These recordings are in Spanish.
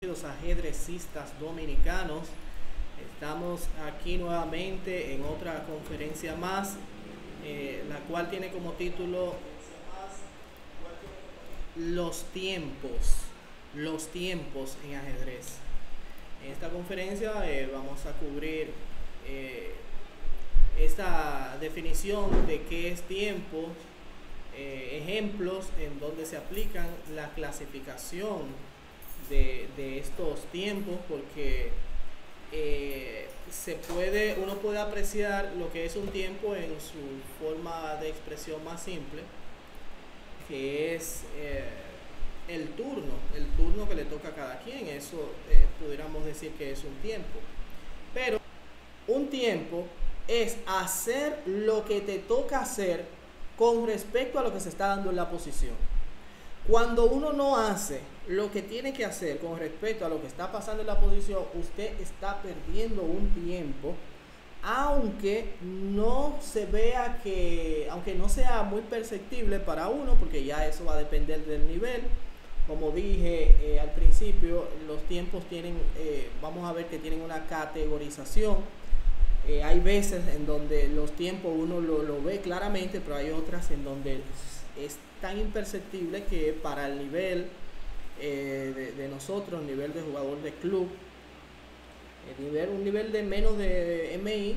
Los ajedrecistas dominicanos, estamos aquí nuevamente en otra conferencia más, la cual tiene como título los tiempos, los tiempos en ajedrez. En esta conferencia vamos a cubrir esta definición de qué es tiempo, ejemplos en donde se aplican la clasificación de estos tiempos, porque uno puede apreciar lo que es un tiempo en su forma de expresión más simple, que es el turno que le toca a cada quien. Eso pudiéramos decir que es un tiempo. Pero un tiempo es hacer lo que te toca hacer con respecto a lo que se está dando en la posición. Cuando uno no hace lo que tiene que hacer con respecto a lo que está pasando en la posición, usted está perdiendo un tiempo, aunque no se vea aunque no sea muy perceptible para uno, porque ya eso va a depender del nivel. Como dije al principio, los tiempos vamos a ver que tienen una categorización. Hay veces en donde los tiempos uno lo ve claramente, pero hay otras en donde es tan imperceptible que para el nivel de nosotros, nivel de jugador de club, un nivel de menos de MI,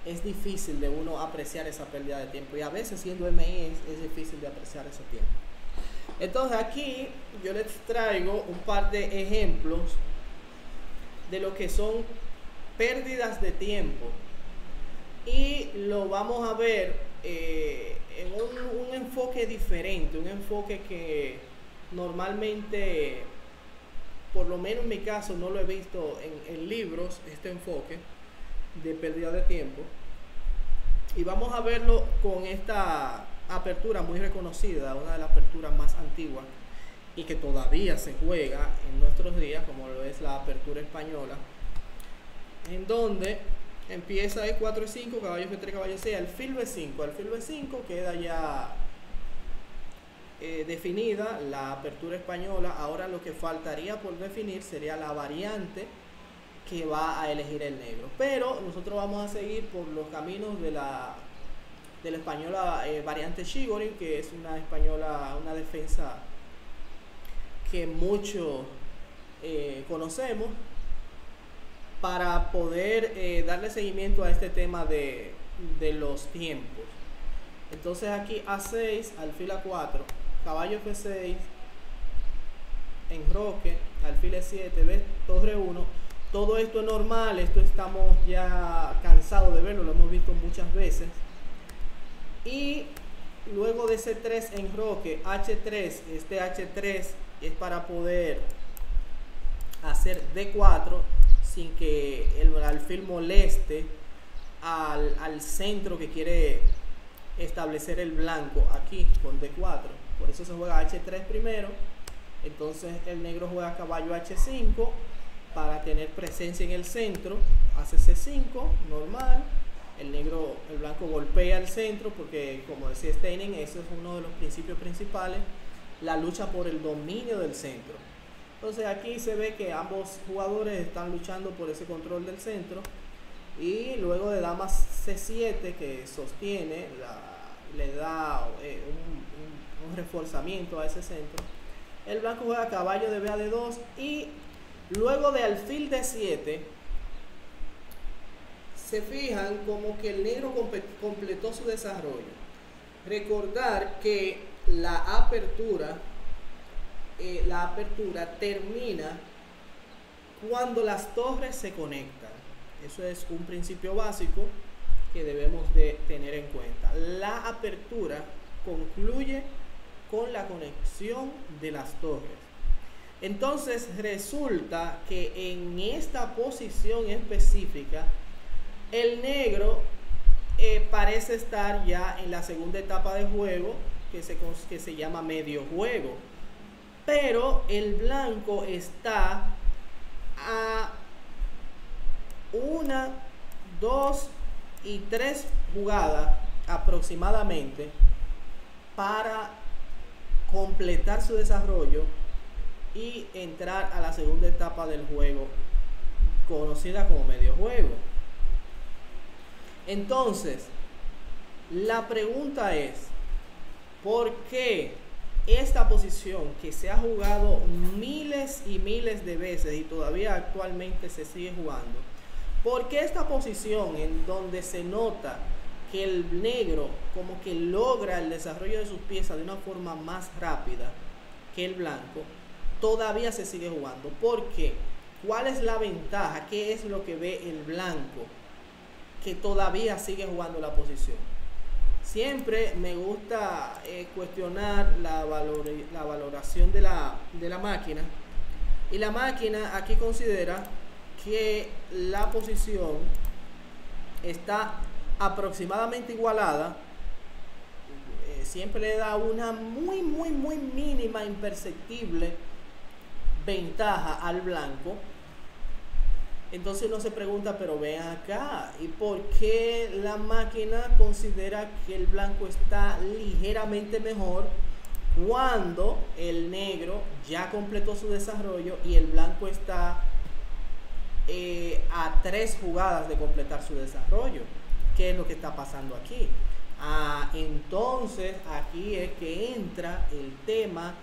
es difícil de uno apreciar esa pérdida de tiempo, y a veces siendo MI es difícil de apreciar ese tiempo. Entonces aquí yo les traigo un par de ejemplos de lo que son pérdidas de tiempo, y lo vamos a ver en un enfoque diferente, un enfoque que normalmente, por lo menos en mi caso, no lo he visto en libros, este enfoque de pérdida de tiempo. Y vamos a verlo con esta apertura muy reconocida, una de las aperturas más antiguas y que todavía se juega en nuestros días, como lo es la apertura española, en donde empieza E4, E5, caballo F3, caballo C, alfil B5. Alfil B5 queda ya definida la apertura española. Ahora lo que faltaría por definir sería la variante que va a elegir el negro. Pero nosotros vamos a seguir por los caminos de la española variante Shigori, que es una española, una defensa que muchos conocemos, para poder darle seguimiento a este tema de los tiempos. Entonces aquí A6, alfil A4, caballo F6, enroque, alfil E7, ¿ves? Torre 1. Todo esto es normal, esto estamos ya cansados de verlo, lo hemos visto muchas veces. Y luego de C3, enroque, H3, este H3 es para poder hacer D4 sin que el alfil moleste al centro que quiere establecer el blanco aquí con D4. Por eso se juega H3 primero. Entonces el negro juega caballo H5 para tener presencia en el centro. Hace C5 normal. El blanco golpea el centro, porque, como decía Steiner, eso es uno de los principios principales, la lucha por el dominio del centro. Entonces aquí se ve que ambos jugadores están luchando por ese control del centro, y luego de dama C7, que sostiene, le da un reforzamiento a ese centro. El blanco juega caballo de B a D2, y luego de alfil D7 se fijan como que el negro completó su desarrollo. Recordar que la apertura termina cuando las torres se conectan. Eso es un principio básico que debemos de tener en cuenta. La apertura concluye con la conexión de las torres. Entonces resulta que en esta posición específica el negro parece estar ya en la segunda etapa de juego, que se llama medio juego. Pero el blanco está a 1, 2 y 3 jugadas aproximadamente para completar su desarrollo y entrar a la segunda etapa del juego, conocida como medio juego. Entonces, la pregunta es, ¿por qué esta posición que se ha jugado miles y miles de veces y todavía actualmente se sigue jugando? ¿Por qué esta posición en donde se nota que el negro como que logra el desarrollo de sus piezas de una forma más rápida que el blanco, todavía se sigue jugando? ¿Por qué? ¿Cuál es la ventaja? ¿Qué es lo que ve el blanco que todavía sigue jugando la posición? Siempre me gusta cuestionar la valoración de la máquina, y la máquina aquí considera que la posición está aproximadamente igualada. Siempre le da una muy mínima, imperceptible ventaja al blanco. Entonces uno se pregunta, pero ven acá, ¿y por qué la máquina considera que el blanco está ligeramente mejor cuando el negro ya completó su desarrollo y el blanco está a 3 jugadas de completar su desarrollo? ¿Qué es lo que está pasando aquí? Entonces aquí es que entra el tema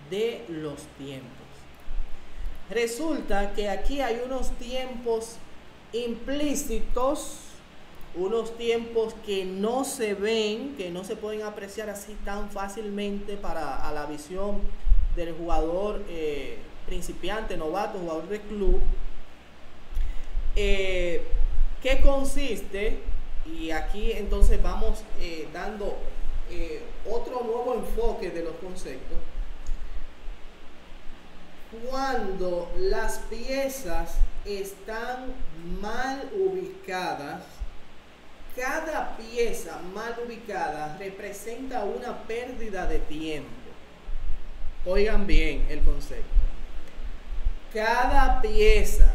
de los tiempos. Resulta que aquí hay unos tiempos implícitos, unos tiempos que no se ven, que no se pueden apreciar así tan fácilmente a la visión del jugador principiante, novato, jugador de club, que consiste, y aquí entonces vamos dando otro nuevo enfoque de los conceptos. Cuando las piezas están mal ubicadas, cada pieza mal ubicada representa una pérdida de tiempo. Oigan bien el concepto. Cada pieza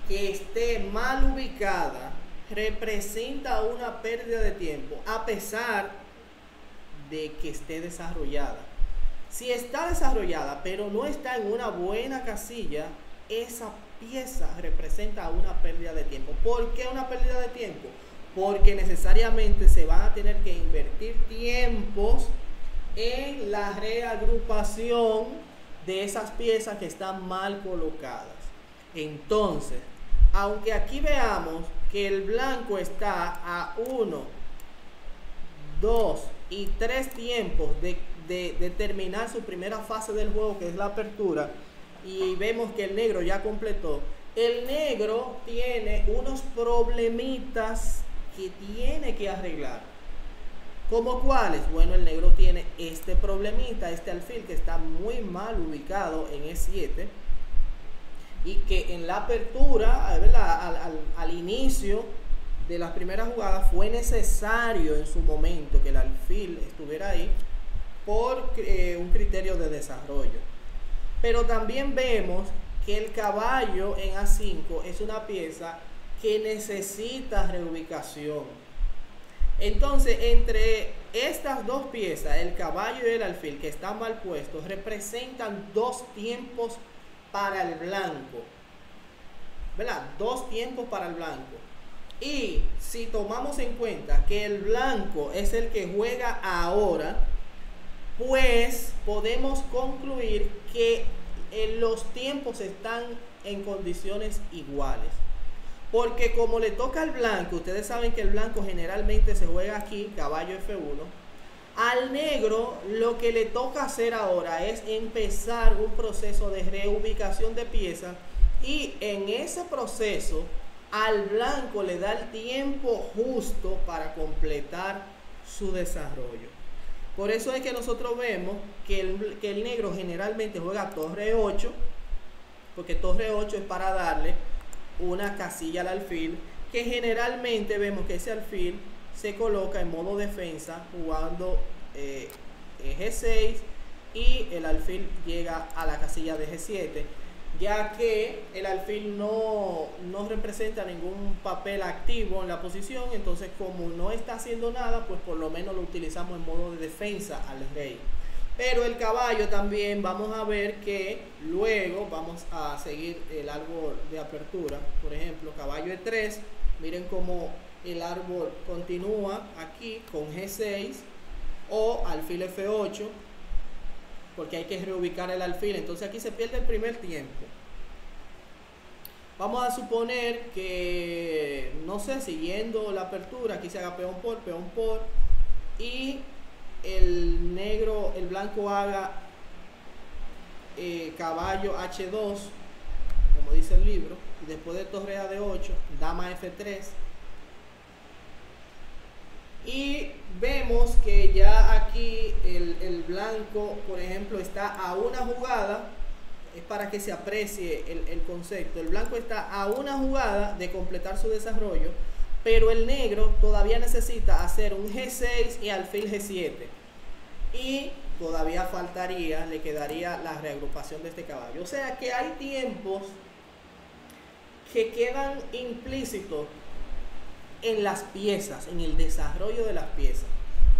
que esté mal ubicada representa una pérdida de tiempo, a pesar de que esté desarrollada. Si está desarrollada pero no está en una buena casilla, esa pieza representa una pérdida de tiempo. ¿Por qué una pérdida de tiempo? Porque necesariamente se van a tener que invertir tiempos en la reagrupación de esas piezas que están mal colocadas. Entonces, aunque aquí veamos que el blanco está a 1, 2 y 3 tiempos de terminar su primera fase del juego, que es la apertura, y vemos que el negro ya completó, el negro tiene unos problemitas que tiene que arreglar. ¿Cómo cuáles? Bueno, el negro tiene este problemita, este alfil que está muy mal ubicado en E7, y que en la apertura, al inicio de las primeras jugadas, fue necesario en su momento que el alfil estuviera ahí por un criterio de desarrollo. Pero también vemos que el caballo en A5 es una pieza que necesita reubicación. Entonces, entre estas dos piezas, el caballo y el alfil, que están mal puestos, representan 2 tiempos para el blanco, ¿verdad? 2 tiempos para el blanco. Y si tomamos en cuenta que el blanco es el que juega ahora, pues podemos concluir que los tiempos están en condiciones iguales. Porque como le toca al blanco, ustedes saben que el blanco generalmente se juega aquí, caballo F1. Al negro lo que le toca hacer ahora es empezar un proceso de reubicación de piezas, y en ese proceso al blanco le da el tiempo justo para completar su desarrollo. Por eso es que nosotros vemos que el negro generalmente juega torre 8, porque torre 8 es para darle una casilla al alfil, que generalmente vemos que ese alfil se coloca en modo defensa jugando G6, y el alfil llega a la casilla de G7, ya que el alfil no representa ningún papel activo en la posición. Entonces, como no está haciendo nada, pues por lo menos lo utilizamos en modo de defensa al rey. Pero el caballo también vamos a ver que luego vamos a seguir el árbol de apertura. Por ejemplo, caballo E3, miren cómo el árbol continúa aquí con G6 o alfil F8, porque hay que reubicar el alfil. Entonces aquí se pierde el primer tiempo. Vamos a suponer que, no sé, siguiendo la apertura, aquí se haga peón por, y el negro, el blanco haga caballo H2, como dice el libro, y después de torre A D8, dama F3. Y vemos que ya aquí el blanco, por ejemplo, está a una jugada. Es para que se aprecie el concepto. El blanco está a una jugada de completar su desarrollo, pero el negro todavía necesita hacer un G6 y alfil G7. Y todavía faltaría, le quedaría la reagrupación de este caballo. O sea que hay tiempos que quedan implícitos en las piezas, en el desarrollo de las piezas.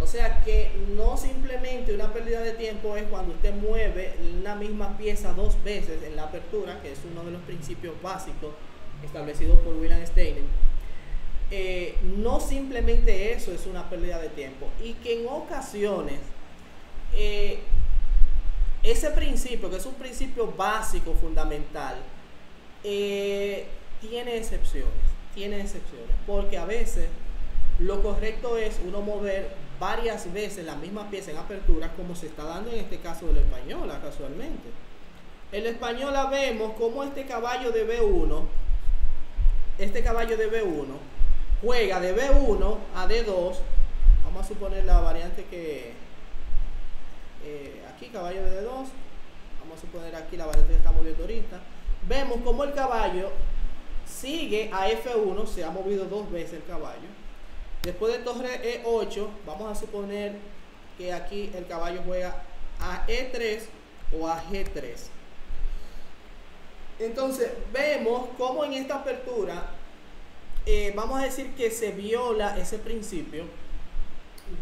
O sea que no simplemente una pérdida de tiempo es cuando usted mueve una misma pieza dos veces en la apertura, que es uno de los principios básicos establecidos por William Steiner. No simplemente eso es una pérdida de tiempo, y que en ocasiones ese principio, que es un principio básico, fundamental, tiene excepciones, porque a veces lo correcto es uno mover varias veces la misma pieza en apertura, como se está dando en este caso del española, casualmente. En la española vemos como este caballo de B1 juega de B1 a D2. Vamos a suponer la variante que aquí caballo de D2, vamos a suponer aquí la variante que estamos viendo ahorita. Vemos como el caballo sigue a F1, se ha movido dos veces el caballo. Después de torre E8, vamos a suponer que aquí el caballo juega a E3 o a G3. Entonces vemos cómo en esta apertura vamos a decir que se viola ese principio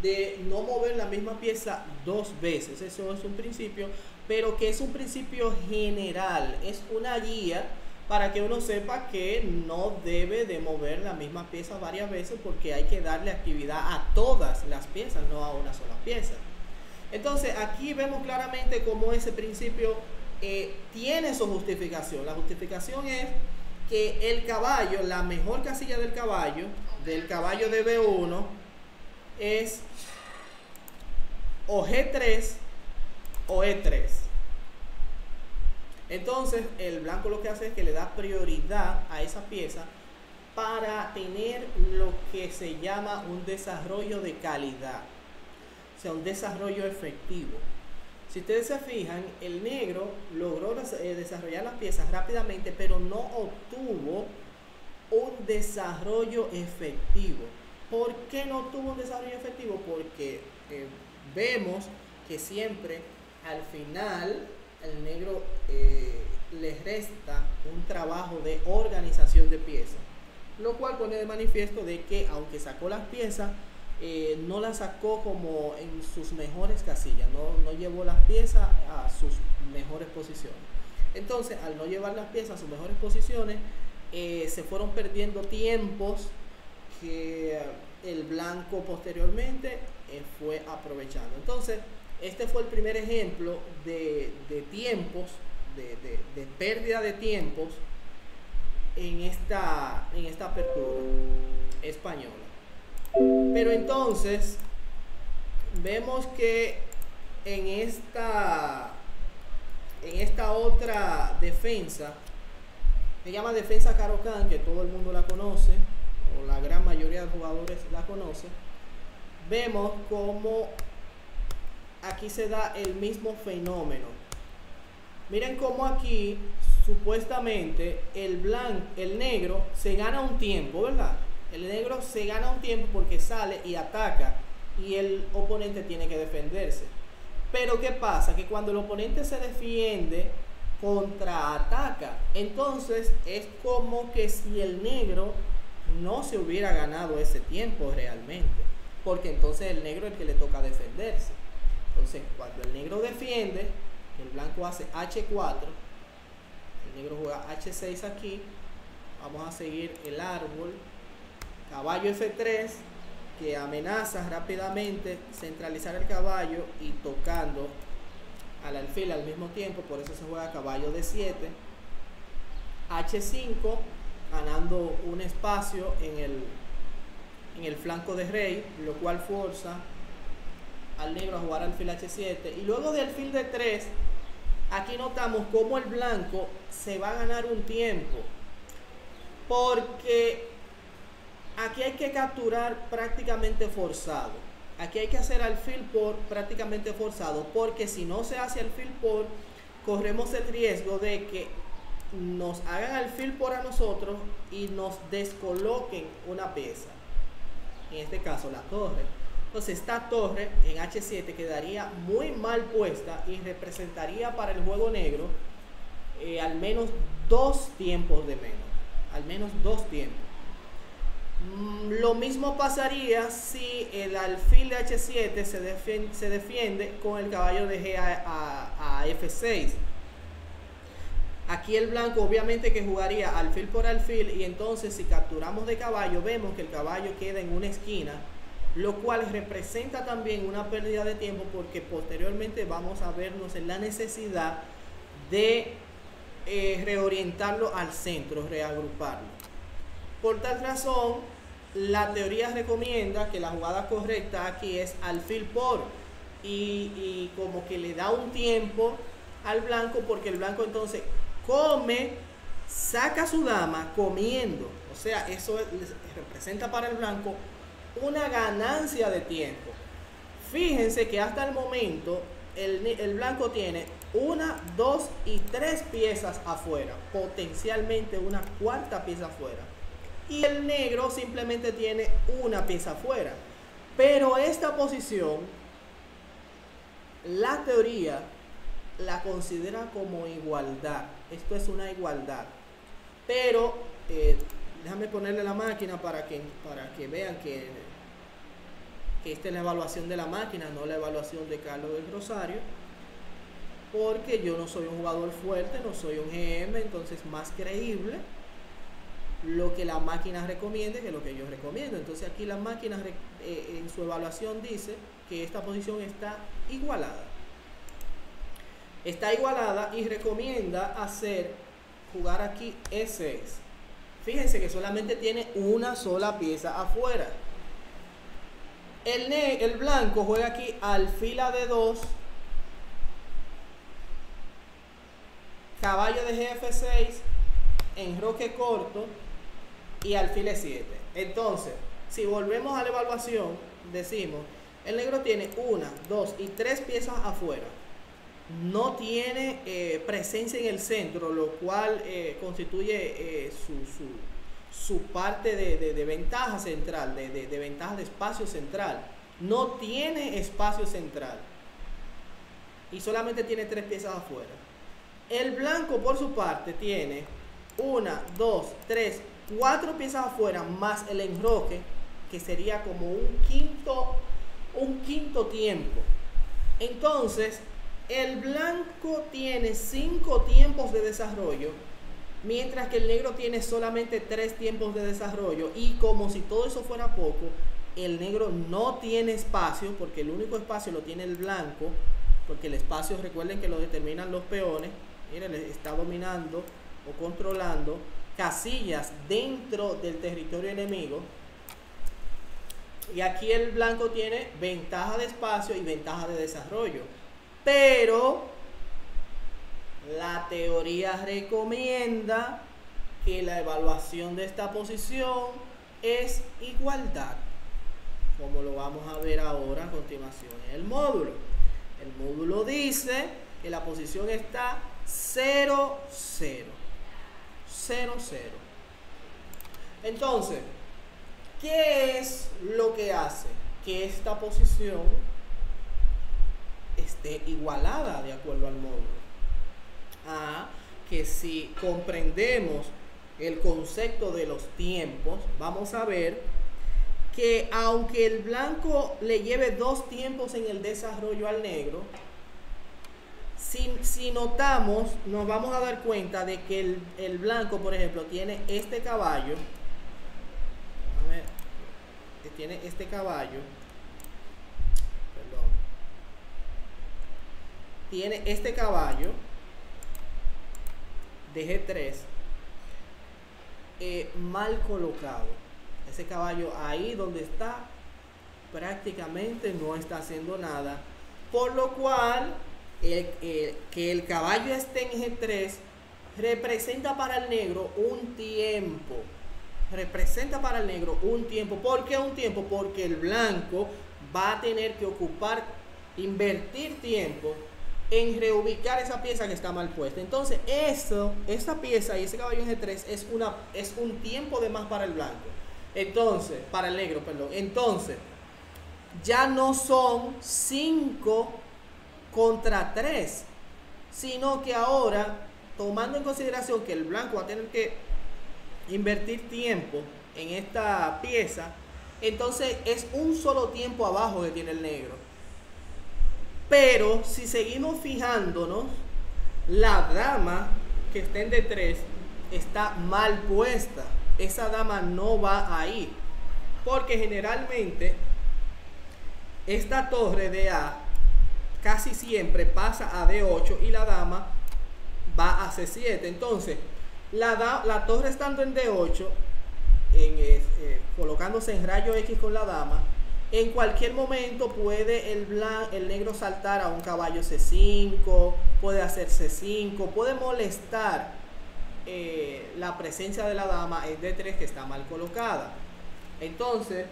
de no mover la misma pieza dos veces. Eso es un principio, pero que es un principio general, es una guía para que uno sepa que no debe de mover la misma pieza varias veces, porque hay que darle actividad a todas las piezas, no a una sola pieza. Entonces aquí vemos claramente cómo ese principio tiene su justificación. La justificación es que el caballo, la mejor casilla del caballo de B1 es o G3 o E3. Entonces el blanco lo que hace es que le da prioridad a esa pieza para tener lo que se llama un desarrollo de calidad, o sea, un desarrollo efectivo. Si ustedes se fijan, el negro logró desarrollar las piezas rápidamente, pero no obtuvo un desarrollo efectivo. ¿Por qué no obtuvo un desarrollo efectivo? Porque vemos que siempre al final el negro le resta un trabajo de organización de piezas, lo cual pone de manifiesto de que aunque sacó las piezas, no las sacó como en sus mejores casillas, no llevó las piezas a sus mejores posiciones. Entonces, al no llevar las piezas a sus mejores posiciones, se fueron perdiendo tiempos que el blanco posteriormente fue aprovechando. Entonces, este fue el primer ejemplo de tiempos, de pérdida de tiempos en esta apertura española. Pero entonces vemos que en esta otra defensa, se llama defensa Caro-Kann, que todo el mundo la conoce, o la gran mayoría de jugadores la conoce, vemos como aquí se da el mismo fenómeno. Miren cómo aquí supuestamente el negro se gana un tiempo, ¿verdad? El negro se gana un tiempo porque sale y ataca, y el oponente tiene que defenderse. Pero ¿qué pasa? Que cuando el oponente se defiende, contraataca. Entonces es como que si el negro no se hubiera ganado ese tiempo realmente, porque entonces el negro es el que le toca defenderse. Entonces, cuando el negro defiende, el blanco hace H4, el negro juega H6 aquí, vamos a seguir el árbol, caballo F3, que amenaza rápidamente centralizar el caballo y tocando al alfil al mismo tiempo, por eso se juega caballo D7, H5, ganando un espacio en el flanco de rey, lo cual forza al negro a jugar alfil H7, y luego de alfil D3, aquí notamos cómo el blanco se va a ganar un tiempo, porque aquí hay que capturar prácticamente forzado. Aquí hay que hacer alfil por prácticamente forzado, porque si no se hace alfil por, corremos el riesgo de que nos hagan alfil por a nosotros y nos descoloquen una pieza, en este caso la torre. Entonces esta torre en H7 quedaría muy mal puesta y representaría para el juego negro al menos 2 tiempos de menos, al menos 2 tiempos. Lo mismo pasaría si el alfil de H7 se defiende con el caballo de G a F6. Aquí el blanco obviamente que jugaría alfil por alfil, y entonces si capturamos de caballo vemos que el caballo queda en una esquina, lo cual representa también una pérdida de tiempo, porque posteriormente vamos a vernos en la necesidad de reorientarlo al centro, reagruparlo. Por tal razón, la teoría recomienda que la jugada correcta aquí es alfil por, y como que le da un tiempo al blanco, porque el blanco entonces come, saca su dama comiendo, o sea, eso representa para el blanco una ganancia de tiempo. Fíjense que hasta el momento el blanco tiene 1, 2 y 3 piezas afuera, potencialmente una cuarta pieza afuera, y el negro simplemente tiene una pieza afuera. Pero esta posición, la teoría la considera como igualdad. Esto es una igualdad, pero déjame ponerle la máquina para que vean que esta es la evaluación de la máquina, no la evaluación de Carlos del Rosario, porque yo no soy un jugador fuerte, no soy un GM, entonces más creíble lo que la máquina recomiende que lo que yo recomiendo. Entonces aquí la máquina en su evaluación dice que esta posición está igualada. Está igualada y recomienda jugar aquí E6. Fíjense que solamente tiene una sola pieza afuera. El blanco juega aquí alfil a D2, caballo de GF6, enroque corto y alfil E7. Entonces, si volvemos a la evaluación, decimos, el negro tiene 1, 2 y 3 piezas afuera. No tiene presencia en el centro, lo cual constituye su parte de ventaja central, de ventaja de espacio central. No tiene espacio central y solamente tiene 3 piezas afuera. El blanco por su parte tiene 1, 2, 3, 4 piezas afuera más el enroque, que sería como un quinto tiempo. Entonces el blanco tiene 5 tiempos de desarrollo, mientras que el negro tiene solamente 3 tiempos de desarrollo. Y como si todo eso fuera poco, el negro no tiene espacio, porque el único espacio lo tiene el blanco, porque el espacio, recuerden que lo determinan los peones. Miren, está dominando o controlando casillas dentro del territorio enemigo, y aquí el blanco tiene ventaja de espacio y ventaja de desarrollo. Pero la teoría recomienda que la evaluación de esta posición es igualdad, como lo vamos a ver ahora a continuación en el módulo. El módulo dice que la posición está 0, 0. 0, 0. Entonces, ¿qué es lo que hace que esta posición esté igualada de acuerdo al módulo? Que si comprendemos el concepto de los tiempos, vamos a ver que aunque el blanco le lleve 2 tiempos en el desarrollo al negro, si notamos, nos vamos a dar cuenta de que el blanco, por ejemplo, tiene este caballo. A ver, tiene este caballo. Perdón. Tiene este caballo de G3 mal colocado. Ese caballo ahí donde está prácticamente no está haciendo nada, por lo cual que el caballo esté en G3 representa para el negro un tiempo. Representa para el negro un tiempo. ¿Por qué un tiempo? Porque el blanco va a tener que invertir tiempo en reubicar esa pieza que está mal puesta. Entonces, esta pieza y ese caballo en G3 es un tiempo de más para el blanco. Entonces, para el negro, perdón. Entonces, ya no son 5 contra 3, sino que ahora, tomando en consideración que el blanco va a tener que invertir tiempo en esta pieza, entonces es un solo tiempo abajo que tiene el negro. Pero si seguimos fijándonos, la dama que está en D3 está mal puesta. Esa dama no va a ir, porque generalmente esta torre de A casi siempre pasa a D8 y la dama va a C7. Entonces, la torre estando en D8, colocándose en rayo X con la dama, en cualquier momento puede el negro saltar a un caballo C5, puede hacer C5, puede molestar la presencia de la dama en D3 que está mal colocada. Entonces,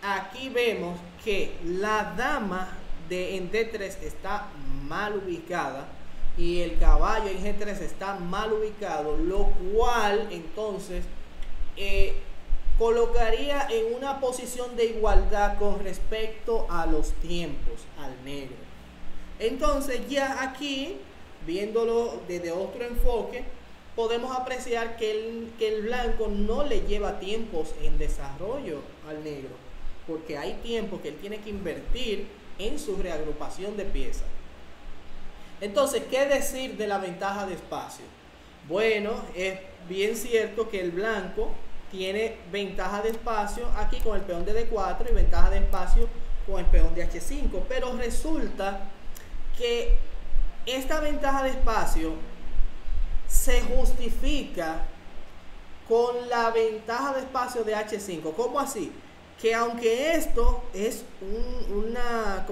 aquí vemos que la dama en D3 está mal ubicada y el caballo en G3 está mal ubicado, lo cual entonces colocaría en una posición de igualdad con respecto a los tiempos al negro. Entonces ya aquí, viéndolo desde otro enfoque, podemos apreciar que el blanco no le lleva tiempos en desarrollo al negro, porque hay tiempos que él tiene que invertir en su reagrupación de piezas. Entonces, ¿qué decir de la ventaja de espacio? Bueno, es bien cierto que el blanco tiene ventaja de espacio aquí con el peón de D4 y ventaja de espacio con el peón de H5, pero resulta que esta ventaja de espacio se justifica con la ventaja de espacio de H5. ¿Cómo así? Que aunque esto es una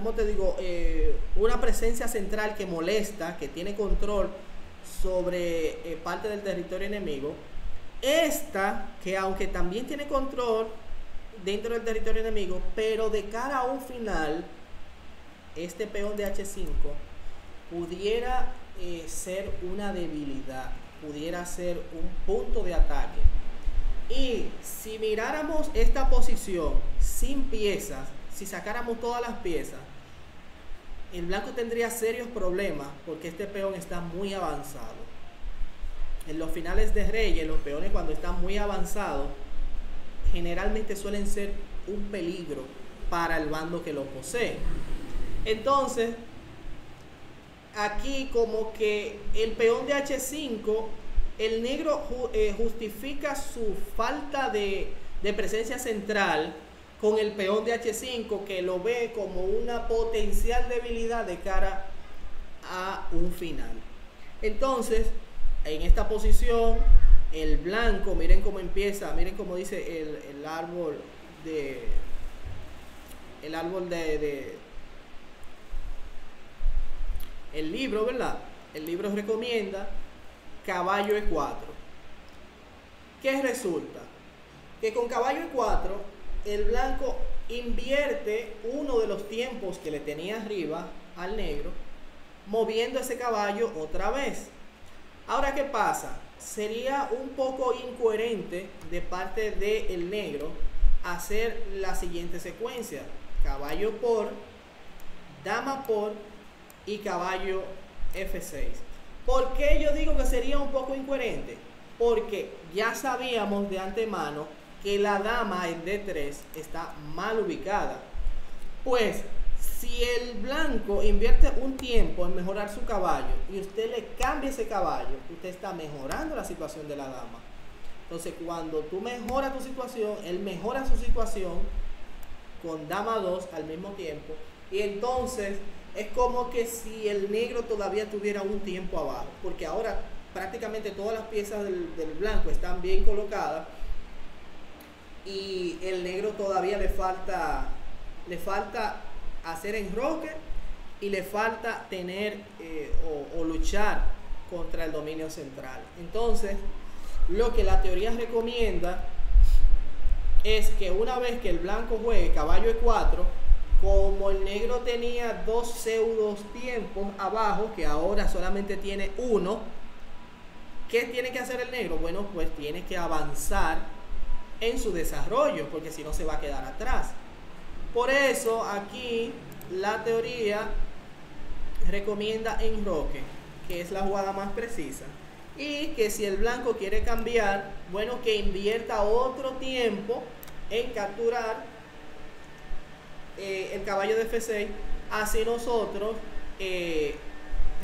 presencia central que molesta, que tiene control sobre parte del territorio enemigo, esta, que aunque también tiene control dentro del territorio enemigo, pero de cara a un final, este peón de H5 pudiera ser una debilidad, pudiera ser un punto de ataque. Y si miráramos esta posición sin piezas, si sacáramos todas las piezas, el blanco tendría serios problemas porque este peón está muy avanzado. En los finales de reyes, los peones cuando están muy avanzados, generalmente suelen ser un peligro para el bando que lo posee. Entonces, aquí como que el peón de H5, el negro justifica su falta de presencia central con el peón de H5, que lo ve como una potencial debilidad de cara a un final. Entonces, en esta posición, el blanco, miren cómo empieza, miren cómo dice el árbol de el libro, ¿verdad? El libro recomienda caballo E4. ¿Qué resulta? Que con caballo E4 el blanco invierte uno de los tiempos que le tenía arriba al negro, moviendo ese caballo otra vez. Ahora, ¿qué pasa? Sería un poco incoherente de parte del negro hacer la siguiente secuencia: caballo por, dama por y caballo F6. ¿Por qué yo digo que sería un poco incoherente? Porque ya sabíamos de antemano que la dama en D3 está mal ubicada. Pues si el blanco invierte un tiempo en mejorar su caballo y usted le cambia ese caballo, usted está mejorando la situación de la dama. Entonces cuando tú mejoras tu situación, él mejora su situación con dama 2 al mismo tiempo, y entonces es como que si el negro todavía tuviera un tiempo abajo, porque ahora prácticamente todas las piezas del blanco están bien colocadas y el negro todavía le falta hacer enroque y le falta tener o luchar contra el dominio central. Entonces lo que la teoría recomienda es que una vez que el blanco juegue caballo E4, como el negro tenía dos pseudos tiempos abajo, que ahora solamente tiene uno, ¿qué tiene que hacer el negro? Bueno, pues tiene que avanzar en su desarrollo, porque si no se va a quedar atrás. Por eso aquí la teoría recomienda enroque, que es la jugada más precisa, y que si el blanco quiere cambiar, bueno, que invierta otro tiempo en capturar el caballo de F6. Así nosotros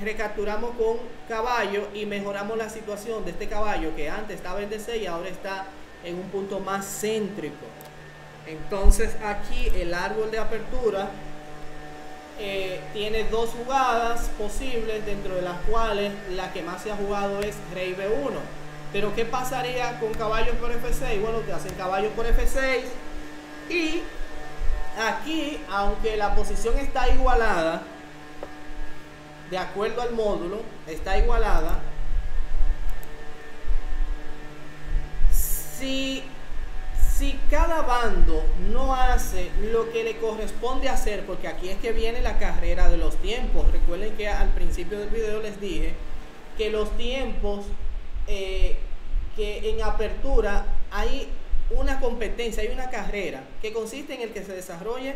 recapturamos con caballo y mejoramos la situación de este caballo, que antes estaba en D6 y ahora está en un punto más céntrico. Entonces aquí el árbol de apertura tiene dos jugadas posibles, dentro de las cuales la que más se ha jugado es rey B1. Pero ¿qué pasaría con caballo por F6? Bueno, te hacen caballo por F6 y aquí, aunque la posición está igualada, de acuerdo al módulo, está igualada, si cada bando no hace lo que le corresponde hacer, porque aquí es que viene la carrera de los tiempos. Recuerden que al principio del video les dije que los tiempos, que en apertura hay una competencia, hay una carrera que consiste en el que se desarrolle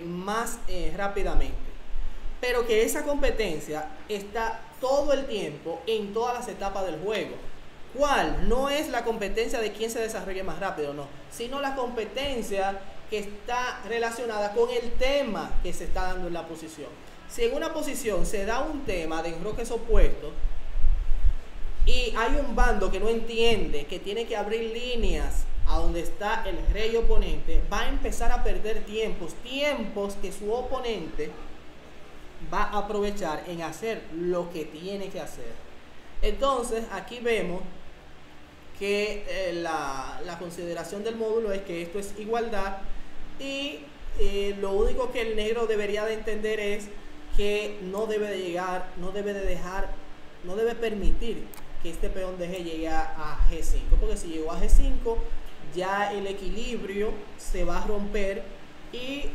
más rápidamente, pero que esa competencia está todo el tiempo en todas las etapas del juego. ¿Cuál? No es la competencia de quién se desarrolle más rápido, no, sino la competencia que está relacionada con el tema que se está dando en la posición. Si en una posición se da un tema de enroques opuestos y hay un bando que no entiende que tiene que abrir líneas a donde está el rey oponente, va a empezar a perder tiempos que su oponente va a aprovechar en hacer lo que tiene que hacer. Entonces aquí vemos que la consideración del módulo es que esto es igualdad, y lo único que el negro debería de entender es que no debe permitir que este peón de G llegue a G5, porque si llegó a G5 ya el equilibrio se va a romper y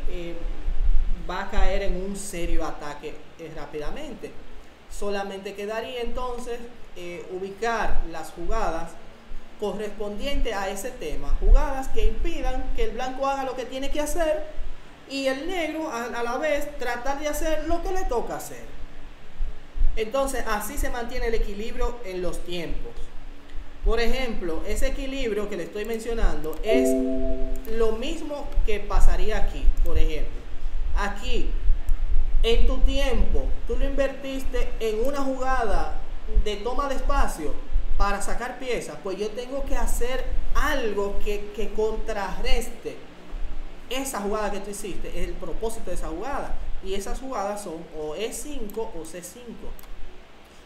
va a caer en un serio ataque rápidamente. Solamente quedaría entonces ubicar las jugadas correspondientes a ese tema, jugadas que impidan que el blanco haga lo que tiene que hacer y el negro a la vez tratar de hacer lo que le toca hacer. Entonces así se mantiene el equilibrio en los tiempos. Por ejemplo, ese equilibrio que le estoy mencionando es lo mismo que pasaría aquí. Por ejemplo, aquí en tu tiempo tú lo invertiste en una jugada de toma de espacio para sacar piezas, pues yo tengo que hacer algo que contrarreste esa jugada que tú hiciste, es el propósito de esa jugada, y esas jugadas son o E5 o C5,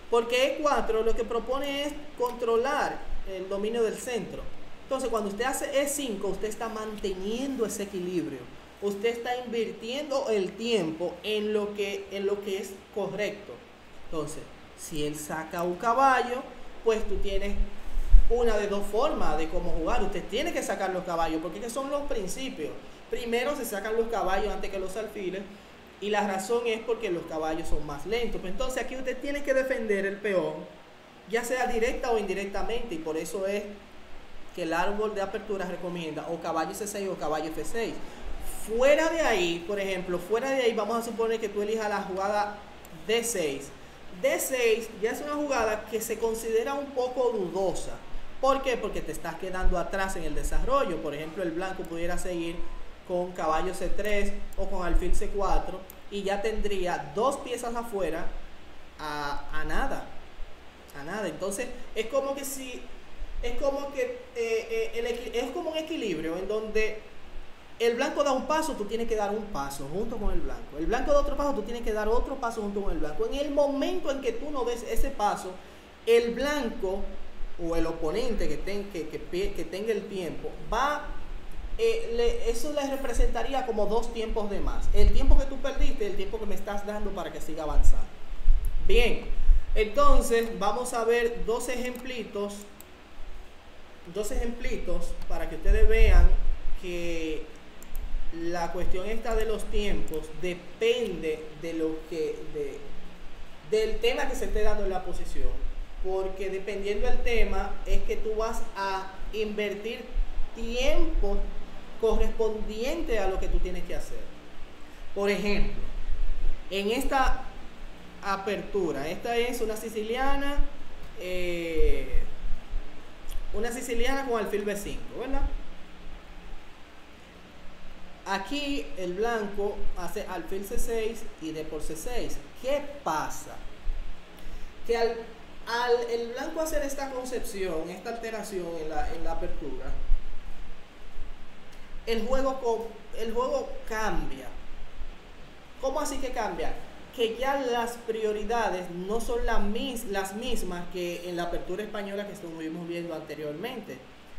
porque E4 lo que propone es controlar el dominio del centro. Entonces cuando usted hace E5, usted está manteniendo ese equilibrio, usted está invirtiendo el tiempo en lo que es correcto. Entonces si él saca un caballo, pues tú tienes una de dos formas de cómo jugar. Usted tiene que sacar los caballos, porque son los principios. Primero se sacan los caballos antes que los alfiles, y la razón es porque los caballos son más lentos. Entonces aquí usted tiene que defender el peón, ya sea directa o indirectamente, y por eso es que el árbol de apertura recomienda o caballo C6 o caballo F6. Fuera de ahí, por ejemplo, vamos a suponer que tú elijas la jugada D6. D6 ya es una jugada que se considera un poco dudosa, ¿Por qué? Porque te estás quedando atrás en el desarrollo. Por ejemplo, el blanco pudiera seguir con caballo C3 o con alfil C4 y ya tendría dos piezas afuera a nada. A nada. Entonces, es como que si... Es como que es como un equilibrio en donde el blanco da un paso, tú tienes que dar un paso junto con el blanco. El blanco da otro paso, tú tienes que dar otro paso junto con el blanco. En el momento en que tú no des ese paso, el blanco o el oponente que tenga el tiempo eso le representaría como dos tiempos de más. El tiempo que tú perdiste y el tiempo que me estás dando para que siga avanzando. Bien, entonces vamos a ver dos ejemplitos para que ustedes vean que la cuestión esta de los tiempos depende del tema que se esté dando en la posición, porque dependiendo del tema es que tú vas a invertir tiempo correspondiente a lo que tú tienes que hacer. Por ejemplo, en esta apertura, esta es una siciliana con alfil B5, ¿verdad? Aquí el blanco hace alfil C6 y D por C6. ¿Qué pasa? Que al el blanco hacer esta concepción, esta alteración en la apertura, el juego cambia. ¿Cómo así que cambia? Que ya las prioridades no son las mismas que en la apertura española que estuvimos viendo anteriormente,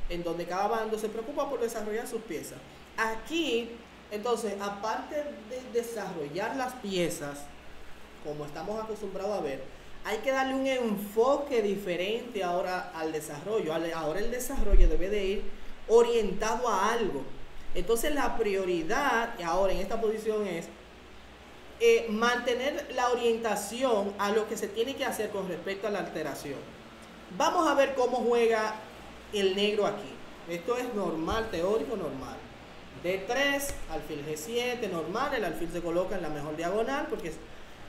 en donde cada bando se preocupa por desarrollar sus piezas. Aquí, entonces, aparte de desarrollar las piezas, como estamos acostumbrados a ver, hay que darle un enfoque diferente ahora al desarrollo. Ahora el desarrollo debe de ir orientado a algo. Entonces la prioridad ahora en esta posición es mantener la orientación a lo que se tiene que hacer con respecto a la alteración. Vamos a ver cómo juega el negro aquí. Esto es normal, teórico normal. D3, alfil G7, normal. El alfil se coloca en la mejor diagonal porque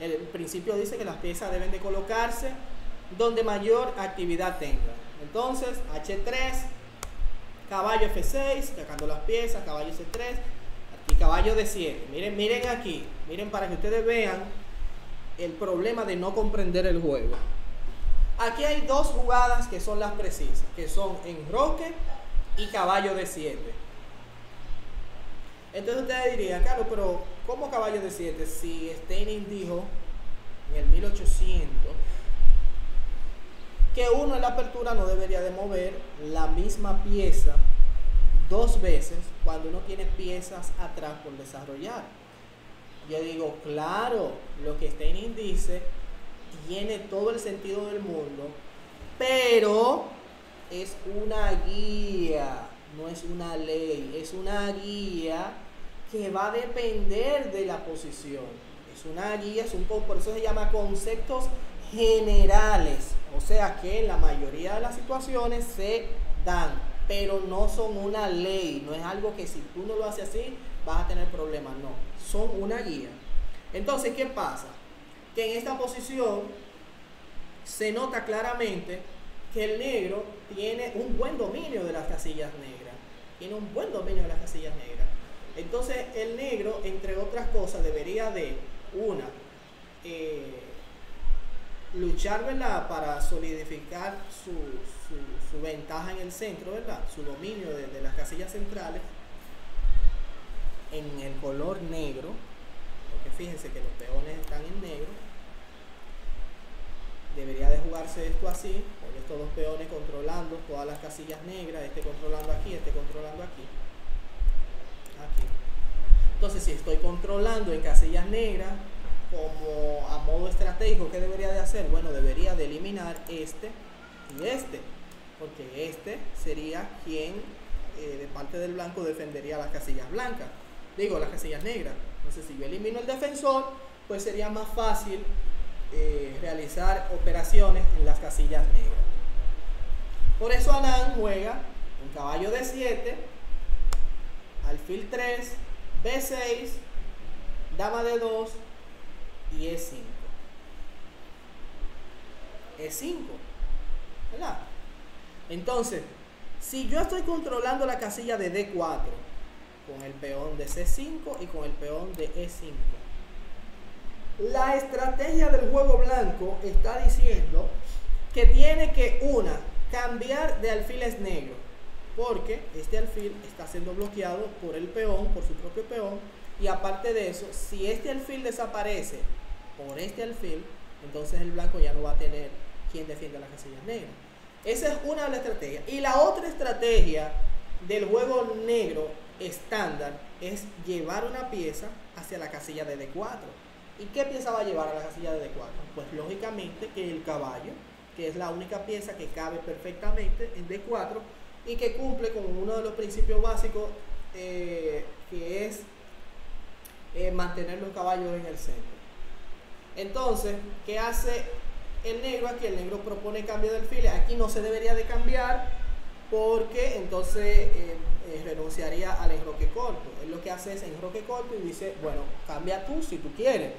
el principio dice que las piezas deben de colocarse donde mayor actividad tenga. Entonces, H3, caballo F6, sacando las piezas, caballo C3 y caballo D7. Miren aquí, miren para que ustedes vean el problema de no comprender el juego. Aquí hay dos jugadas que son las precisas, que son enroque y caballo D7. Entonces ustedes dirían, claro, pero ¿cómo caballo D7? Si Steining dijo en el 1800 que uno en la apertura no debería de mover la misma pieza dos veces cuando uno tiene piezas atrás por desarrollar. Yo digo, claro, lo que Steining dice tiene todo el sentido del mundo, pero es una guía, no es una ley, es una guía que va a depender de la posición. Es una guía, por eso se llama conceptos generales, o sea que en la mayoría de las situaciones se dan, pero no son una ley, no es algo que si tú no lo haces así vas a tener problemas, no, son una guía. Entonces, ¿qué pasa? Que en esta posición se nota claramente que el negro tiene un buen dominio de las casillas negras, tiene un buen dominio de las casillas negras. Entonces el negro, entre otras cosas, debería de luchar, ¿verdad?, para solidificar su ventaja en el centro, ¿verdad?, su dominio de las casillas centrales en el color negro, porque fíjense que los peones están en negro. Debería de jugarse esto así, con estos dos peones controlando todas las casillas negras, este controlando aquí, este controlando aquí. Entonces, si estoy controlando en casillas negras, como a modo estratégico, ¿qué debería de hacer? Bueno, debería de eliminar este y este, porque este sería quien de parte del blanco defendería las casillas blancas, digo las casillas negras. Entonces, si yo elimino el defensor, pues sería más fácil realizar operaciones en las casillas negras. Por eso Anand juega un caballo D7, alfil 3, B6, dama D2 y E5. E5, ¿verdad? Entonces, si yo estoy controlando la casilla de D4 con el peón de C5 y con el peón de E5, la estrategia del juego blanco está diciendo que tiene que, cambiar de alfiles negros, porque este alfil está siendo bloqueado por el peón, por su propio peón, y aparte de eso, si este alfil desaparece por este alfil, entonces el blanco ya no va a tener quien defienda las casillas negras. Esa es una de las estrategias. Y la otra estrategia del juego negro estándar es llevar una pieza hacia la casilla de D4. ¿Y qué pieza va a llevar a la casilla de D4? Pues lógicamente que el caballo, que es la única pieza que cabe perfectamente en D4 y que cumple con uno de los principios básicos, que es mantener los caballos en el centro. Entonces, ¿qué hace el negro aquí? El negro propone cambio de alfiles. Aquí no se debería de cambiar porque entonces renunciaría al enroque corto. Él lo que hace es enroque corto y dice, bueno, cambia tú si tú quieres.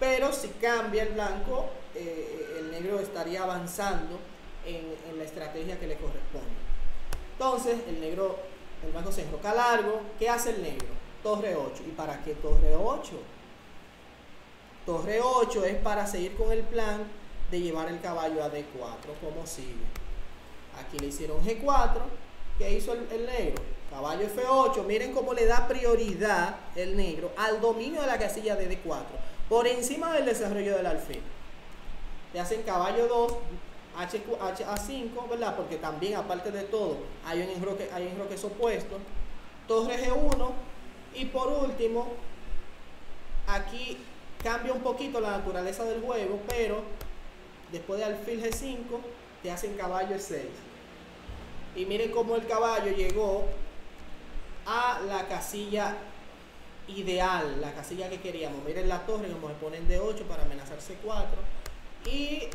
Pero si cambia el blanco, el negro estaría avanzando en la estrategia que le corresponde. Entonces, el blanco se enroca largo. ¿Qué hace el negro? Torre 8. ¿Y para qué torre 8? Torre 8 es para seguir con el plan de llevar el caballo a D4. ¿Cómo sigue? Aquí le hicieron G4. ¿Qué hizo el negro? Caballo F8. Miren cómo le da prioridad el negro al dominio de la casilla de D4 por encima del desarrollo del alfil. Le hacen caballo 2, A5, ¿verdad? Porque también, aparte de todo, hay enroques opuestos. Torre G1. Y por último, aquí cambia un poquito la naturaleza del juego, pero después de alfil G5 te hacen caballo E6. Y miren cómo el caballo llegó a la casilla ideal, la casilla que queríamos. Miren la torre, como se ponen D8 para amenazar C4. Y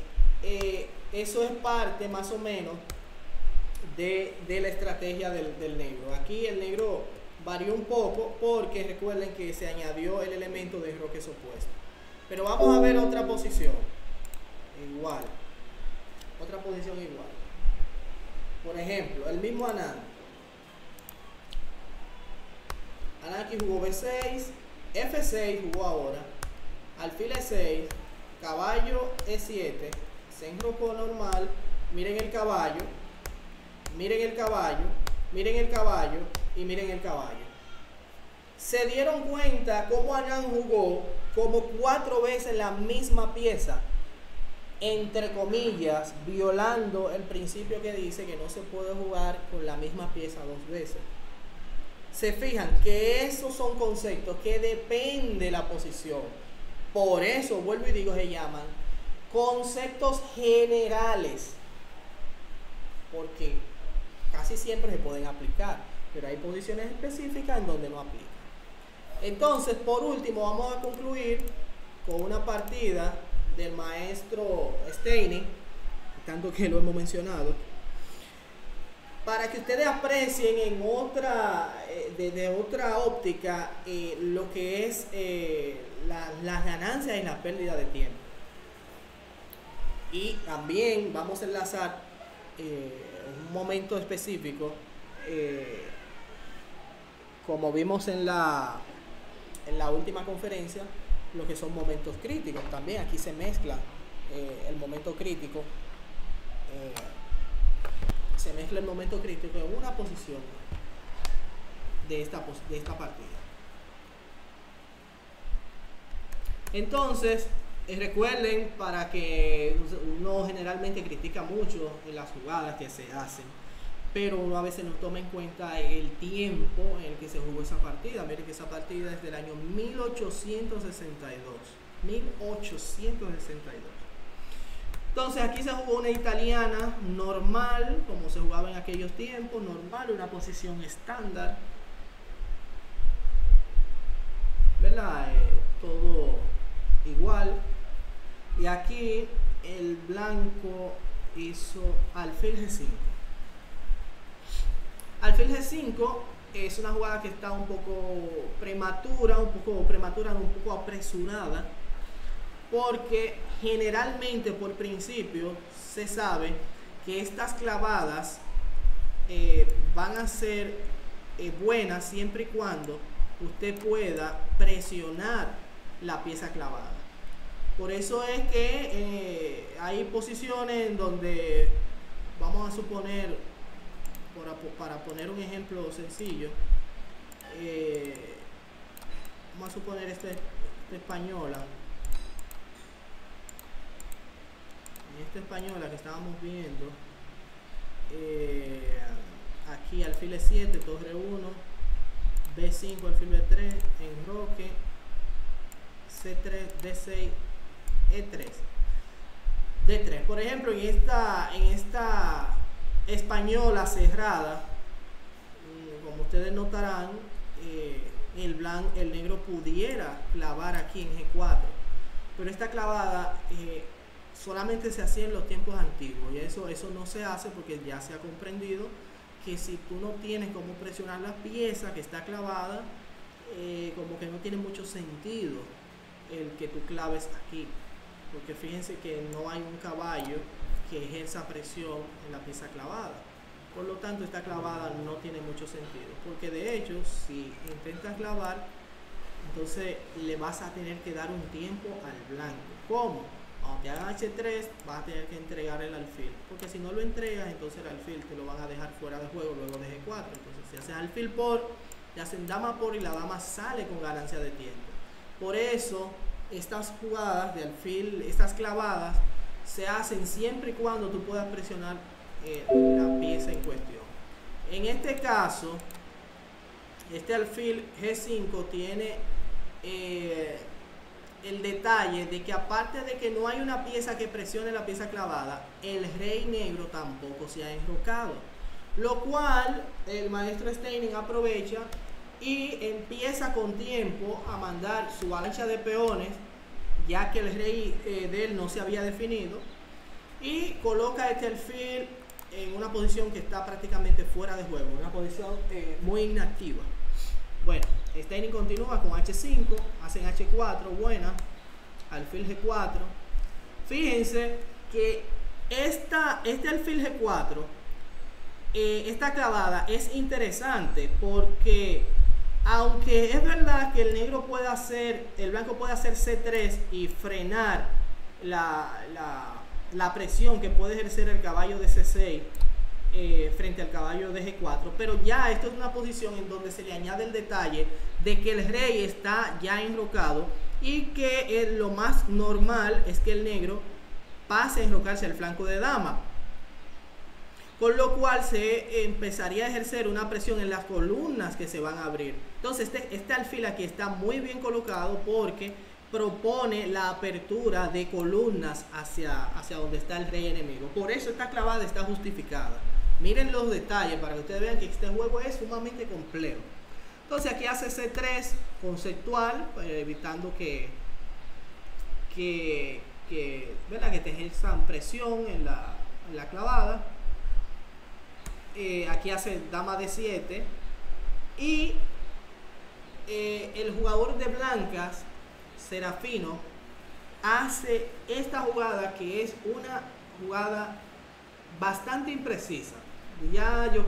eso es parte más o menos de la estrategia del negro. Aquí el negro varió un poco porque recuerden que se añadió el elemento de enroques opuestos. Pero vamos a ver otra posición igual. Otra posición igual. Por ejemplo, el mismo Anand. Anand aquí jugó B6, F6 jugó ahora, alfil E6, caballo E7, se enrocó normal. Miren el caballo, miren el caballo, miren el caballo y miren el caballo. Se dieron cuenta cómo Anand jugó como 4 veces la misma pieza, entre comillas, violando el principio que dice que no se puede jugar con la misma pieza 2 veces. Se fijan que esos son conceptos que depende de la posición. Por eso, vuelvo y digo, se llaman conceptos generales, porque casi siempre se pueden aplicar, pero hay posiciones específicas en donde no aplican. Entonces, por último, vamos a concluir con una partida del maestro Steinitz, tanto que lo hemos mencionado, para que ustedes aprecien en otra, desde otra óptica, lo que es las ganancias y la pérdida de tiempo. Y también vamos a enlazar un momento específico, como vimos en la última conferencia, lo que son momentos críticos. También aquí se mezcla el momento crítico, en una posición de esta partida. Entonces, recuerden, para que uno generalmente critica mucho en las jugadas que se hacen, pero uno a veces no toma en cuenta el tiempo en el que se jugó esa partida. Miren que esa partida es del año 1862. 1862. Entonces aquí se jugó una italiana normal, como se jugaba en aquellos tiempos, normal, una posición estándar, ¿verdad? Todo igual. Y aquí el blanco hizo alfil G5. Alfil G5 es una jugada que está un poco prematura, un poco apresurada, porque generalmente por principio se sabe que estas clavadas van a ser buenas siempre y cuando usted pueda presionar la pieza clavada. Por eso es que hay posiciones en donde, vamos a suponer, para poner un ejemplo sencillo, vamos a suponer esta española. Esta española que estábamos viendo, aquí alfil E7, torre 1, B5, alfil B3, enroque, C3, D6, E3, D3. Por ejemplo, en esta española cerrada, como ustedes notarán, el negro pudiera clavar aquí en G4, pero esta clavada solamente se hacía en los tiempos antiguos, y eso no se hace porque ya se ha comprendido que si tú no tienes cómo presionar la pieza que está clavada, como que no tiene mucho sentido el que tú claves aquí, porque fíjense que no hay un caballo que ejerza presión en la pieza clavada. Por lo tanto, esta clavada no tiene mucho sentido, porque de hecho, si intentas clavar, entonces le vas a tener que dar un tiempo al blanco. ¿Cómo? Cuando te hagan H3, vas a tener que entregar el alfil, porque si no lo entregas, entonces el alfil te lo van a dejar fuera de juego luego de G4. Entonces, si haces alfil por, te hacen dama por y la dama sale con ganancia de tiempo. Por eso, estas jugadas de alfil, estas clavadas, se hacen siempre y cuando tú puedas presionar la pieza en cuestión. En este caso, este alfil G5 tiene el detalle de que aparte de que no hay una pieza que presione la pieza clavada, el rey negro tampoco se ha enrocado, lo cual el maestro Steining aprovecha y empieza con tiempo a mandar su avalancha de peones, ya que el rey de él no se había definido, y coloca este alfil en una posición que está prácticamente fuera de juego, una posición muy inactiva. Bueno, Steining continúa con H5, hacen H4, buena, alfil G4. Fíjense que este alfil G4, esta clavada es interesante porque aunque es verdad que el negro puede hacer, el blanco puede hacer C3 y frenar la presión que puede ejercer el caballo de C6 frente al caballo de G4, pero ya esto es una posición en donde se le añade el detalle de que el rey está ya enrocado y que lo más normal es que el negro pase a enrocarse al flanco de dama, con lo cual se empezaría a ejercer una presión en las columnas que se van a abrir. Entonces este alfil aquí está muy bien colocado porque propone la apertura de columnas hacia donde está el rey enemigo. Por eso esta clavada está justificada. Miren los detalles para que ustedes vean que este juego es sumamente complejo. Entonces aquí hace C3 conceptual, evitando que te ejerzan presión en la clavada. Aquí hace dama D7 y el jugador de blancas, Serafino, hace esta jugada que es una jugada bastante imprecisa. Ya yo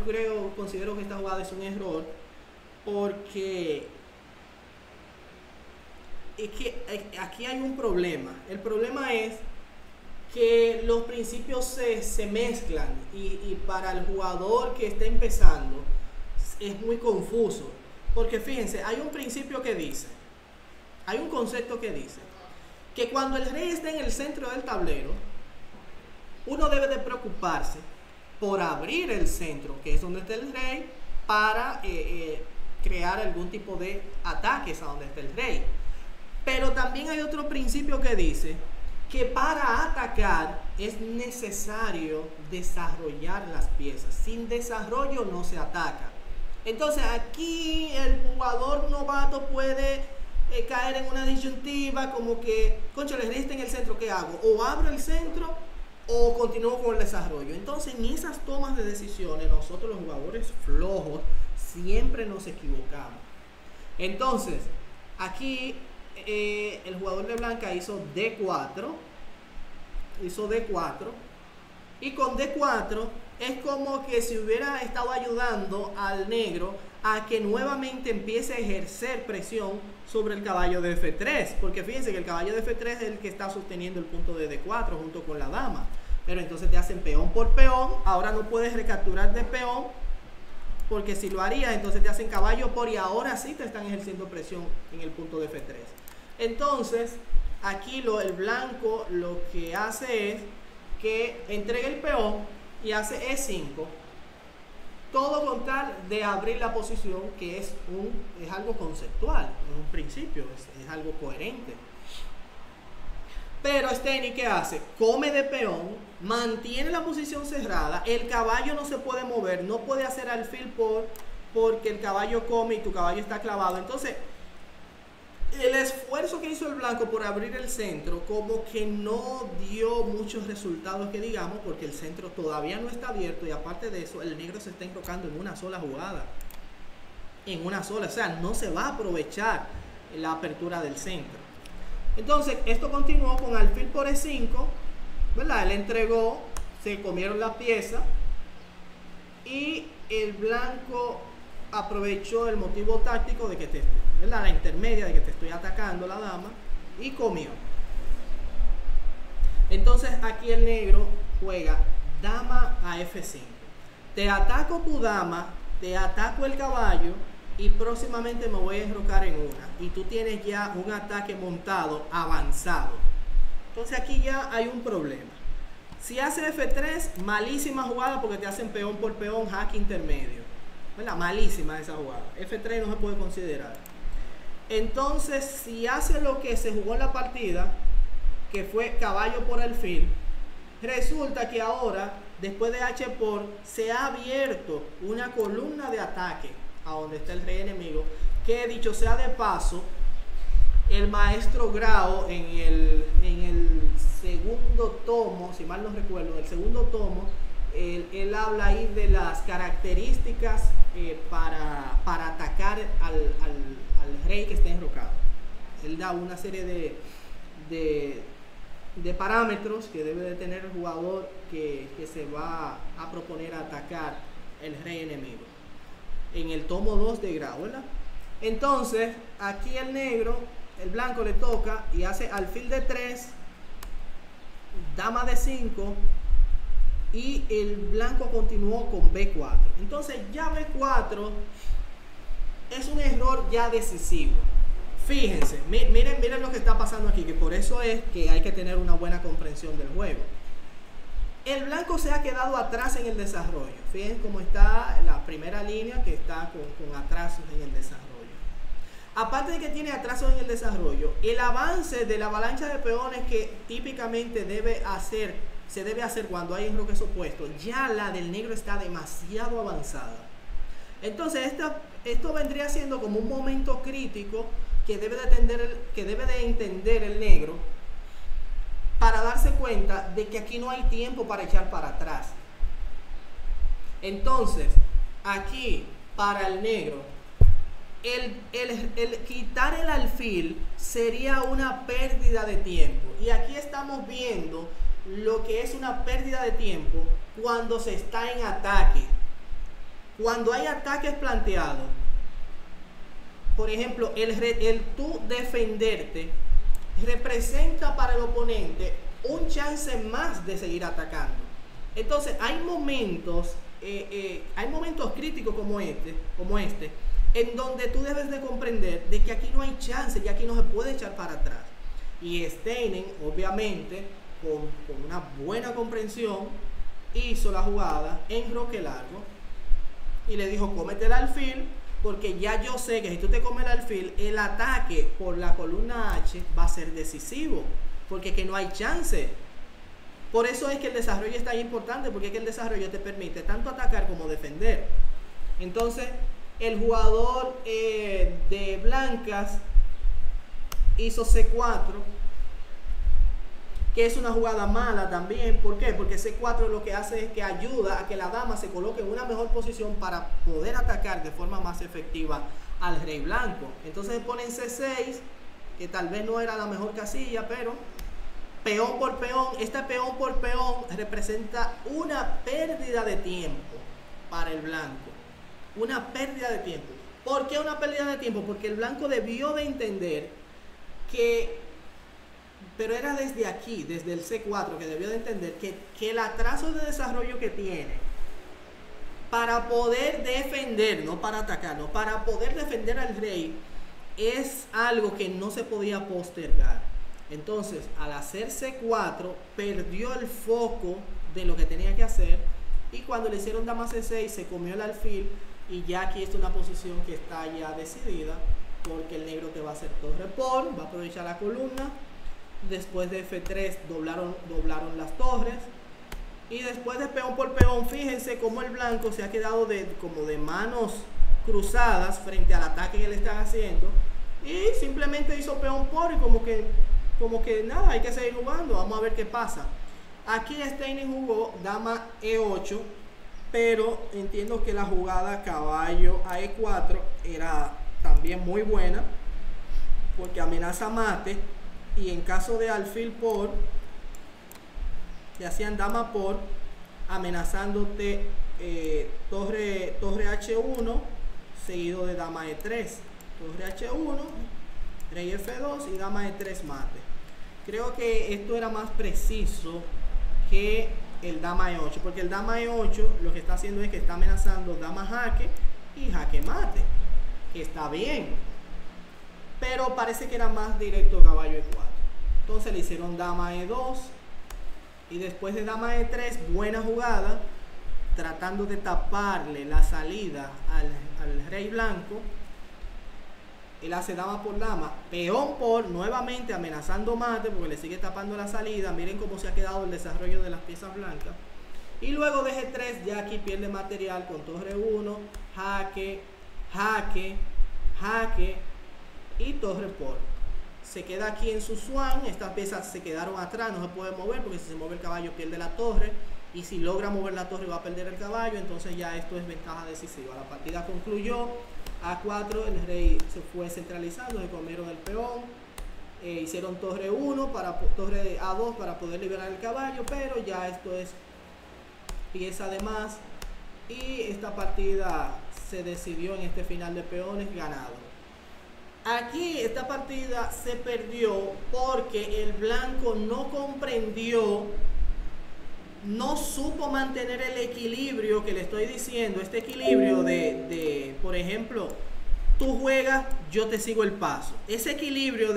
considero que esta jugada es un error porque es que aquí hay un problema. El problema es que los principios se mezclan y para el jugador que está empezando es muy confuso, porque fíjense, hay un principio que dice, hay un concepto que dice que cuando el rey está en el centro del tablero, uno debe de preocuparse por abrir el centro, que es donde está el rey, para crear algún tipo de ataques a donde está el rey. Pero también hay otro principio que dice que para atacar es necesario desarrollar las piezas. Sin desarrollo no se ataca. Entonces aquí el jugador novato puede caer en una disyuntiva como que, concha, el rey está en el centro, ¿qué hago? O abro el centro o continúo con el desarrollo. Entonces en esas tomas de decisiones nosotros los jugadores flojos siempre nos equivocamos. Entonces aquí el jugador de blanca hizo D4, y con D4 es como que si hubiera estado ayudando al negro a que nuevamente empiece a ejercer presión sobre el caballo de F3, porque fíjense que el caballo de F3 es el que está sosteniendo el punto de D4 junto con la dama, pero entonces te hacen peón por peón, ahora no puedes recapturar de peón, porque si lo harías entonces te hacen caballo por, y ahora sí te están ejerciendo presión en el punto de F3. Entonces aquí el blanco lo que hace es que entrega el peón y hace E5, todo con tal de abrir la posición, que es algo conceptual, en un principio, es algo coherente. Pero Steny, ¿qué hace? Come de peón, mantiene la posición cerrada, el caballo no se puede mover, no puede hacer alfil porque el caballo come y tu caballo está clavado. Entonces, el esfuerzo que hizo el blanco por abrir el centro como que no dio muchos resultados que digamos, porque el centro todavía no está abierto, y aparte de eso el negro se está enrocando en una sola jugada, o sea, no se va a aprovechar la apertura del centro. Entonces esto continuó con alfil por E5, ¿verdad? Él entregó, se comieron la pieza y el blanco aprovechó el motivo táctico de que la intermedia, de que te estoy atacando la dama, y comió. Entonces aquí el negro juega dama a F5. Te ataco tu dama, te ataco el caballo y próximamente me voy a enrocar en una. Y tú tienes ya un ataque montado avanzado. Entonces aquí ya hay un problema. Si hace F3, malísima jugada porque te hacen peón por peón, jaque intermedio. ¿Verdad? Malísima esa jugada. F3 no se puede considerar. Entonces, si hace lo que se jugó en la partida, que fue caballo por alfil, resulta que ahora, después de H por, se ha abierto una columna de ataque a donde está el rey enemigo, que dicho sea de paso, el maestro Grau en el segundo tomo, si mal no recuerdo, en el segundo tomo, él habla ahí de las características para atacar al rey que está enrocado. Él da una serie de parámetros que debe de tener el jugador que se va a proponer a atacar el rey enemigo. En el tomo 2 de Grau, ¿verdad? Entonces, aquí el blanco le toca y hace alfil de 3, dama de 5, y el blanco continuó con B4. Entonces ya B4 es un error ya decisivo. Fíjense, miren lo que está pasando aquí, que por eso es que hay que tener una buena comprensión del juego. El blanco se ha quedado atrás en el desarrollo. Fíjense cómo está la primera línea, que está con atrasos en el desarrollo. Aparte de que tiene atrasos en el desarrollo, el avance de la avalancha de peones que típicamente se debe hacer cuando hay enroques opuestos, ya la del negro está demasiado avanzada. Entonces esto vendría siendo como un momento crítico que debe de entender el negro, para darse cuenta de que aquí no hay tiempo para echar para atrás. Entonces aquí para el negro el quitar el alfil sería una pérdida de tiempo, y aquí estamos viendo lo que es una pérdida de tiempo cuando se está en ataque. Cuando hay ataques planteados, por ejemplo, el tú defenderte representa para el oponente un chance más de seguir atacando. Entonces hay momentos críticos como este, en donde tú debes de comprender de que aquí no hay chance, y aquí no se puede echar para atrás. Y Steinen, obviamente, con una buena comprensión, hizo la jugada en enroque largo y le dijo: cómete el alfil, porque ya yo sé que si tú te comes el alfil, el ataque por la columna H va a ser decisivo, porque que no hay chance. Por eso es que el desarrollo es tan importante, porque es que el desarrollo te permite tanto atacar como defender. Entonces el jugador de blancas hizo C4, que es una jugada mala también. ¿Por qué? Porque C4 lo que hace es que ayuda a que la dama se coloque en una mejor posición para poder atacar de forma más efectiva al rey blanco. Entonces ponen C6, que tal vez no era la mejor casilla, pero peón por peón. Este peón por peón representa una pérdida de tiempo para el blanco. Una pérdida de tiempo. ¿Por qué una pérdida de tiempo? Porque el blanco debió de entender que, pero era desde aquí, desde el C4, que debió de entender que el atraso de desarrollo que tiene para poder defender, no para atacar, no, para poder defender al rey, es algo que no se podía postergar. Entonces, al hacer C4, perdió el foco de lo que tenía que hacer, y cuando le hicieron dama C6, se comió el alfil, y ya aquí está una posición que está ya decidida, porque el negro que va a hacer torre por, va a aprovechar la columna. Después de F3 doblaron las torres, y después de peón por peón, fíjense cómo el blanco se ha quedado como de manos cruzadas frente al ataque que le están haciendo, y simplemente hizo peón por, y como que nada, hay que seguir jugando, vamos a ver qué pasa. Aquí Steiner jugó dama E8, pero entiendo que la jugada caballo a E4 era también muy buena, porque amenaza mate, y en caso de alfil por, le hacían dama por, amenazándote torre H1 seguido de dama E3, torre H1, rey F2 y dama E3 mate. Creo que esto era más preciso que el dama E8, porque el dama E8 lo que está haciendo es que está amenazando dama jaque y jaque mate, que está bien, pero parece que era más directo caballo E4. Entonces le hicieron dama E2, y después de dama E3, buena jugada, tratando de taparle la salida al rey blanco. Él hace dama por dama, peón por, nuevamente amenazando mate, porque le sigue tapando la salida. Miren cómo se ha quedado el desarrollo de las piezas blancas. Y luego de G3, ya aquí pierde material con torre 1, jaque, jaque, jaque y torre por. Se queda aquí en su swan. Estas piezas se quedaron atrás, no se puede mover, porque si se mueve el caballo pierde la torre, y si logra mover la torre va a perder el caballo. Entonces ya esto es ventaja decisiva. La partida concluyó A4, el rey se fue centralizando, se comieron el peón, hicieron torre 1 torre A2 para poder liberar el caballo, pero ya esto es pieza de más, y esta partida se decidió en este final de peones ganado. Aquí esta partida se perdió porque el blanco no comprendió, no supo mantener el equilibrio que le estoy diciendo, este equilibrio de por ejemplo, tú juegas, yo te sigo el paso. Ese equilibrio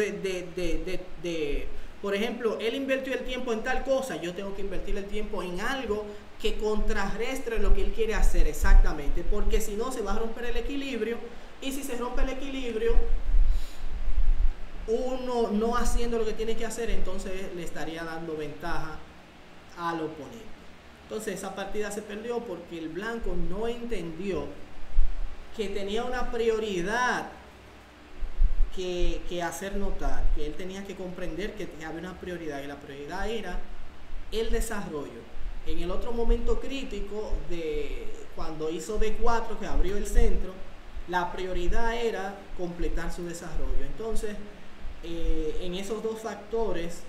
por ejemplo, él invirtió el tiempo en tal cosa, yo tengo que invertir el tiempo en algo que contrarrestre lo que él quiere hacer exactamente, porque si no se va a romper el equilibrio, y si se rompe el equilibrio, uno no haciendo lo que tiene que hacer, entonces le estaría dando ventaja al oponente. Entonces esa partida se perdió porque el blanco no entendió que tenía una prioridad que hacer notar, que él tenía que comprender que había una prioridad, y la prioridad era el desarrollo. En el otro momento crítico de cuando hizo D4, que abrió el centro, la prioridad era completar su desarrollo. Entonces en esos dos factores,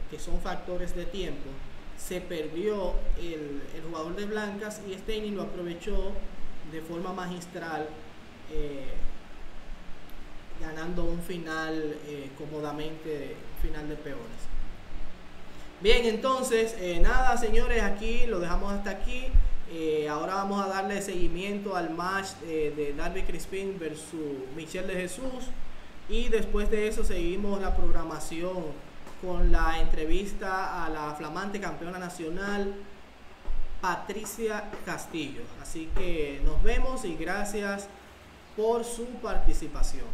que son factores de tiempo, se perdió el jugador de blancas, y Steiner lo aprovechó de forma magistral, ganando un final cómodamente, final de peones. Bien, entonces nada, señores, aquí lo dejamos hasta aquí. Ahora vamos a darle seguimiento al match de Darby Crispin versus Michel de Jesús, y después de eso seguimos la programación con la entrevista a la flamante campeona nacional Patricia Castillo. Así que nos vemos y gracias por su participación.